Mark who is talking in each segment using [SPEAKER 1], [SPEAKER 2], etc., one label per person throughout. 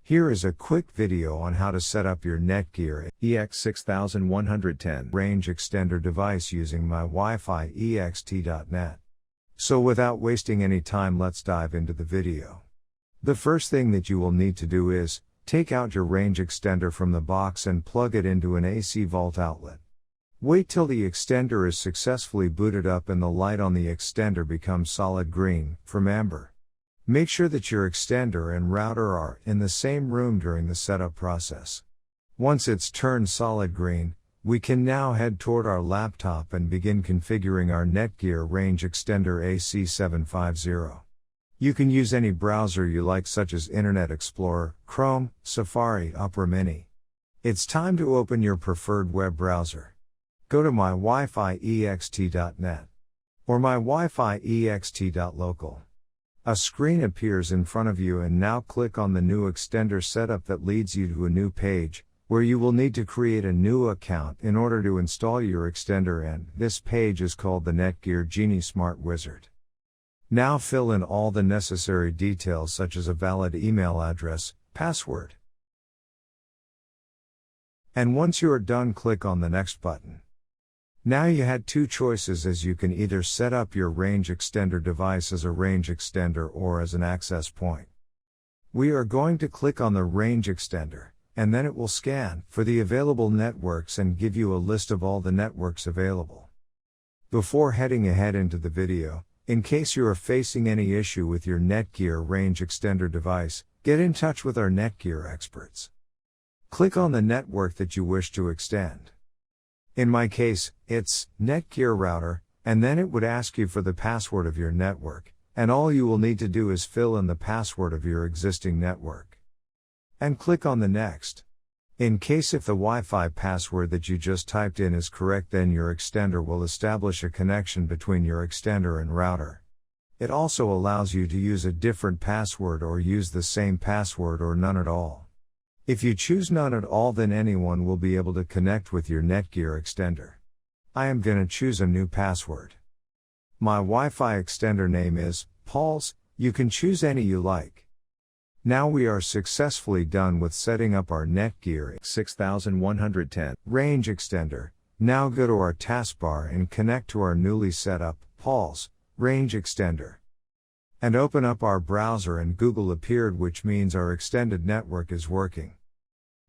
[SPEAKER 1] Here is a quick video on how to set up your Netgear Ex6110 range extender device using my Wi-Fi ext.net. So without wasting any time, let's dive into the video. The first thing that you will need to do is, take out your range extender from the box and plug it into an AC vault outlet. Wait till the extender is successfully booted up and the light on the extender becomes solid green, from amber. Make sure that your extender and router are in the same room during the setup process. Once it's turned solid green, we can now head toward our laptop and begin configuring our Netgear Range Extender AC750. You can use any browser you like, such as Internet Explorer, Chrome, Safari, Opera Mini. It's time to open your preferred web browser. Go to my Wi-Fi ext.net or my Wi-Fi ext.local. A screen appears in front of you, and now click on the new extender setup that leads you to a new page, where you will need to create a new account in order to install your extender, and this page is called the Netgear Genie Smart Wizard. Now fill in all the necessary details, such as a valid email address, password. And once you are done, click on the next button. Now you had two choices, as you can either set up your range extender device as a range extender or as an access point. We are going to click on the range extender, and then it will scan for the available networks and give you a list of all the networks available. Before heading ahead into the video, in case you are facing any issue with your Netgear range extender device, get in touch with our Netgear experts. Click on the network that you wish to extend. In my case, it's Netgear router, and then it would ask you for the password of your network, and all you will need to do is fill in the password of your existing network. And click on the next. In case if the Wi-Fi password that you just typed in is correct, then your extender will establish a connection between your extender and router. It also allows you to use a different password or use the same password or none at all. If you choose none at all, then anyone will be able to connect with your Netgear extender. I am gonna choose a new password. My Wi-Fi extender name is Paul's. You can choose any you like. Now we are successfully done with setting up our Netgear Ex6110 range extender. Now go to our taskbar and connect to our newly set up Paul's range extender. And open up our browser, and Google appeared, which means our extended network is working.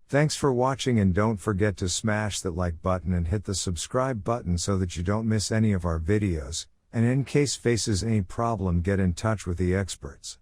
[SPEAKER 1] Thanks for watching, and don't forget to smash that like button and hit the subscribe button so that you don't miss any of our videos, and in case faces any problem, get in touch with the experts.